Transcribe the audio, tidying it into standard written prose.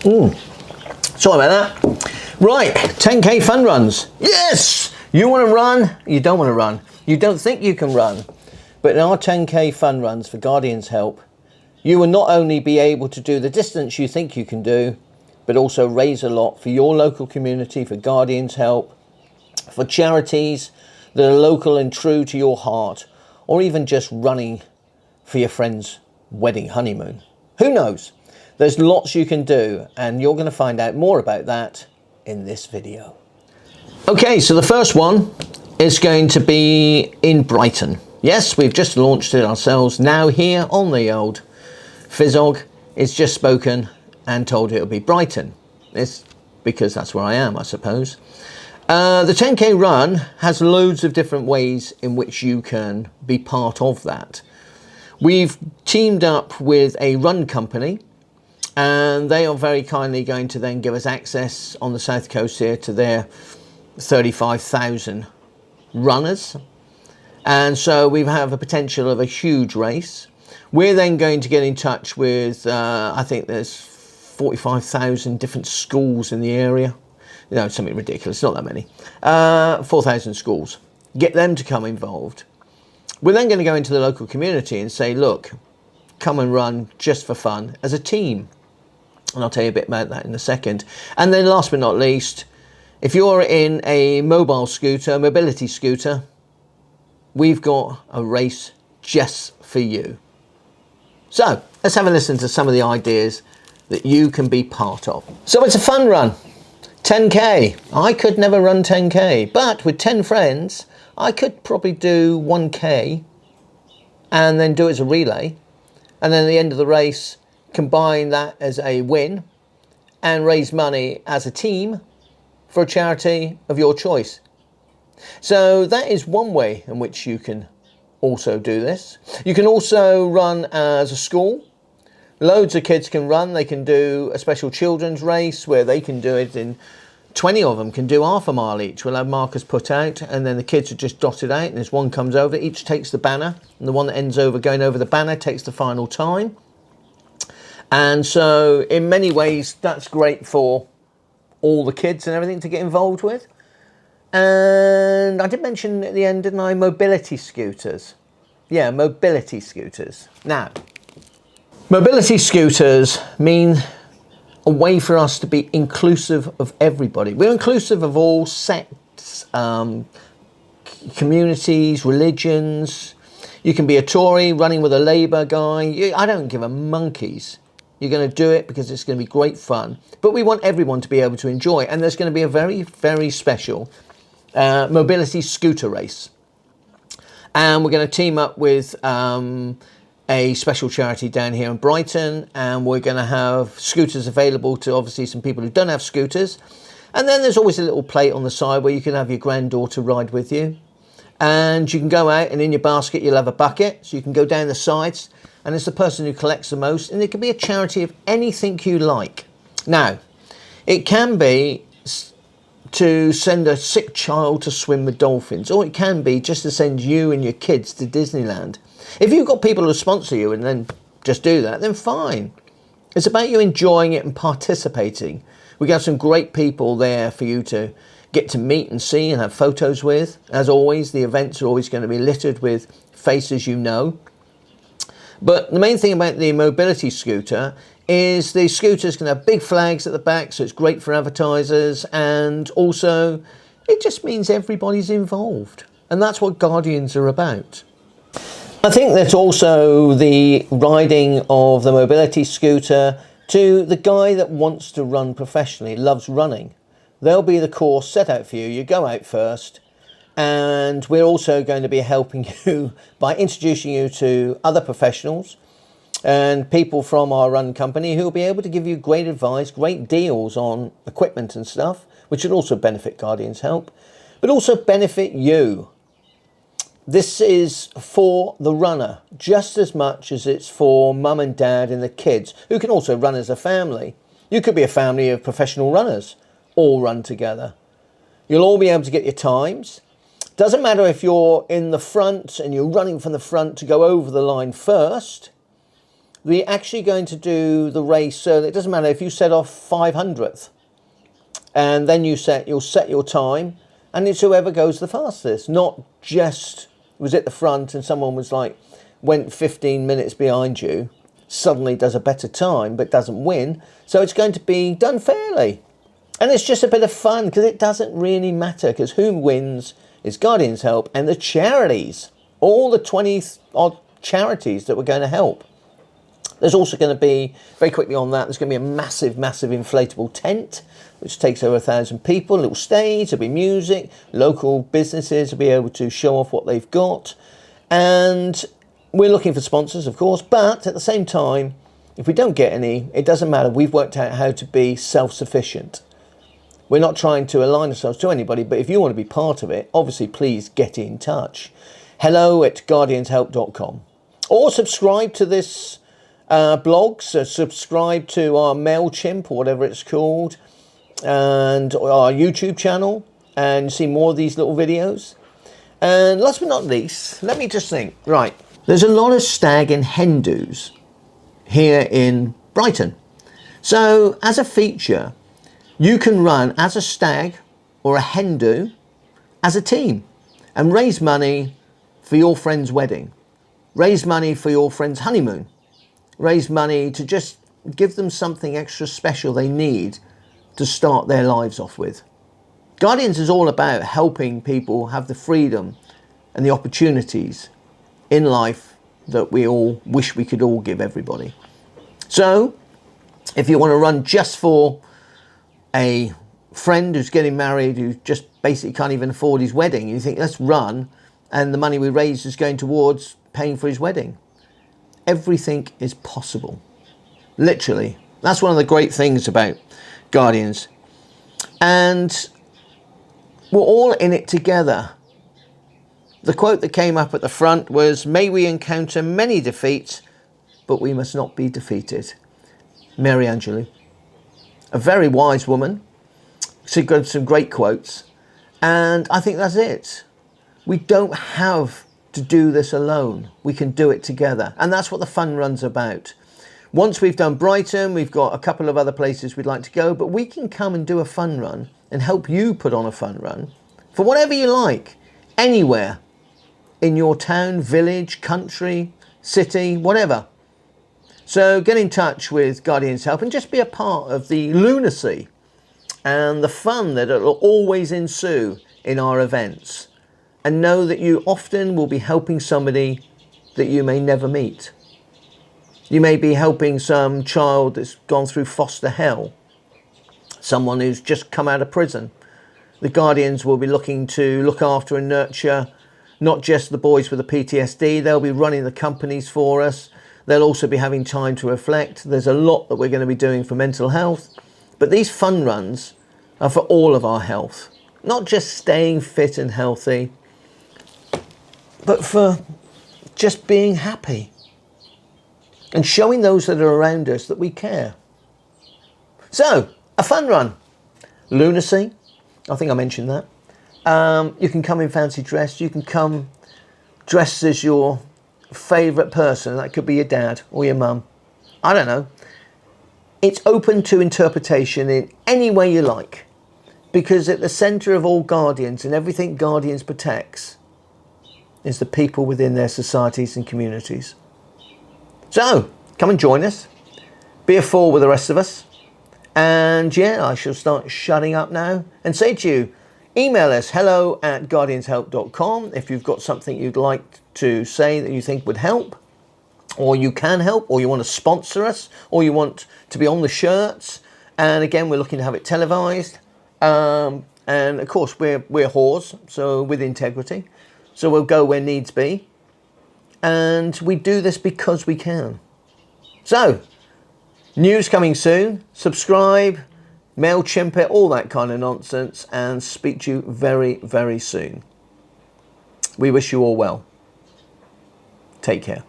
Sorry about that. Right, 10K fun runs. Yes! You want to run, you don't want to run. You don't think you can run. But in our 10K fun runs for Guardians Help, you will not only be able to do the distance you think you can do, but also raise a lot for your local community, for Guardians Help, for charities that are local and true to your heart, or even just running for your friend's wedding honeymoon. Who knows? There's lots you can do, and you're going to find out more about that in this video. Okay, so the first one is going to be in Brighton. Yes, we've just launched it ourselves now here on the old Fizzog. It's just spoken and told it'll be Brighton. It's because that's where I am, I suppose. The 10K run has loads of different ways in which you can be part of that. We've teamed up with a run company, and they are very kindly going to then give us access on the south coast here to their 35,000 runners. And so we have a potential of a huge race. We're then going to get in touch with, I think there's 45,000 different schools in the area. You know, something ridiculous, not that many. 4,000 schools. Get them to come involved. We're then going to go into the local community and say, look, come and run just for fun as a team. And I'll tell you a bit about that in a second. And then last but not least, if you're in a mobility scooter, we've got a race just for you. So let's have a listen to some of the ideas that you can be part of. So it's a fun run, 10K. I could never run 10K, but with 10 friends, I could probably do 1K and then do it as a relay. And then at the end of the race, combine that as a win and raise money as a team for a charity of your choice. So that is one way in which you can also do this. You can also run as a school. Loads of kids can run. They can do a special children's race where they can do it in 20 of them can do half a mile each. We'll have markers put out, and then the kids are just dotted out, and as one comes over, each takes the banner, and the one that ends over going over the banner takes the final time. And so in many ways that's great for all the kids and everything to get involved with. And I did mention at the end, didn't I, mobility scooters. Yeah, mobility scooters. Now, mobility scooters mean a way for us to be inclusive of everybody. We're inclusive of all sects, communities, religions. You can be a Tory running with a Labour guy. I don't give a monkeys. You're going to do it because it's going to be great fun. But we want everyone to be able to enjoy. And there's going to be a very, very special mobility scooter race. And we're going to team up with a special charity down here in Brighton. And we're going to have scooters available to obviously some people who don't have scooters. And then there's always a little plate on the side where you can have your granddaughter ride with you. And you can go out, and in your basket you'll have a bucket. So you can go down the sides. And it's the person who collects the most, and it can be a charity of anything you like. Now, it can be to send a sick child to swim with dolphins, or it can be just to send you and your kids to Disneyland. If you've got people who sponsor you and then just do that, then fine. It's about you enjoying it and participating. We got some great people there for you to get to meet and see and have photos with. As always, the events are always going to be littered with faces you know. But the main thing about the mobility scooter is the scooter's going to have big flags at the back, so it's great for advertisers, and also it just means everybody's involved. And that's what Guardians are about. I think that also the riding of the mobility scooter to the guy that wants to run professionally, loves running. There'll be the course set out for you. You go out first. And we're also going to be helping you by introducing you to other professionals and people from our run company who will be able to give you great advice, great deals on equipment and stuff, which will also benefit Guardians Help, but also benefit you. This is for the runner just as much as it's for mum and dad and the kids, who can also run as a family. You could be a family of professional runners, all run together. You'll all be able to get your times. Doesn't matter if you're in the front and you're running from the front to go over the line first. we're actually going to do the race so that it doesn't matter if you set off 500th and then you'll set your time, and it's whoever goes the fastest, not just was at the front and someone was like went 15 minutes behind you, suddenly does a better time but doesn't win. So it's going to be done fairly, and it's just a bit of fun because it doesn't really matter, because who wins is Guardians Help and the charities, all the 20 odd charities that we're going to help. There's also going to be, very quickly on that, there's going to be a massive inflatable tent which takes over 1,000 people, a little stage, there'll be music, local businesses will be able to show off what they've got, and we're looking for sponsors, of course, but at the same time, if we don't get any, it doesn't matter. We've worked out how to be self-sufficient. We're not trying to align ourselves to anybody, but if you want to be part of it, obviously please get in touch. hello@guardianshelp.com, or subscribe to this blog, so subscribe to our MailChimp or whatever it's called, and our YouTube channel, and see more of these little videos. And last but not least, let me just think, right, there's a lot of stag and hen do's here in Brighton. So as a feature, you can run as a stag or a hen do as a team and raise money for your friend's wedding, raise money for your friend's honeymoon, raise money to just give them something extra special they need to start their lives off with. Guardians is all about helping people have the freedom and the opportunities in life that we all wish we could all give everybody. So if you want to run just for a friend who's getting married, who just basically can't even afford his wedding, you think, let's run, and the money we raise is going towards paying for his wedding. Everything is possible, literally. That's one of the great things about Guardians, and we're all in it together. The quote that came up at the front was, may we encounter many defeats, but we must not be defeated. Mary Angelou, a very wise woman. She got some great quotes, and I think that's it. We don't have to do this alone. We can do it together, and that's what the fun run's about. Once we've done Brighton, we've got a couple of other places we'd like to go, but we can come and do a fun run and help you put on a fun run for whatever you like, anywhere in your town, village, country, city, whatever. So get in touch with Guardians Help and just be a part of the lunacy and the fun that will always ensue in our events, and know that you often will be helping somebody that you may never meet. You may be helping some child that's gone through foster hell, someone who's just come out of prison. The Guardians will be looking to look after and nurture not just the boys with the PTSD, they'll be running the companies for us. They'll also be having time to reflect. There's a lot that we're going to be doing for mental health, but these fun runs are for all of our health, not just staying fit and healthy, but for just being happy and showing those that are around us that we care. So, a fun run. Lunacy, I think I mentioned that. You can come in fancy dress. You can come dressed as your favourite person. That could be your dad or your mum. I don't know. It's open to interpretation in any way you like, because at the centre of all Guardians and everything Guardians protects is the people within their societies and communities. So, come and join us. Be a fool with the rest of us. And yeah, I shall start shutting up now and say to you, email us hello@guardianshelp.com if you've got something you'd like to say that you think would help, or you can help, or you want to sponsor us, or you want to be on the shirts. And again, we're looking to have it televised. And of course, we're whores, so with integrity. So we'll go where needs be. And we do this because we can. So, news coming soon. Subscribe, MailChimp it, all that kind of nonsense, and speak to you very, very soon. We wish you all well. Take care.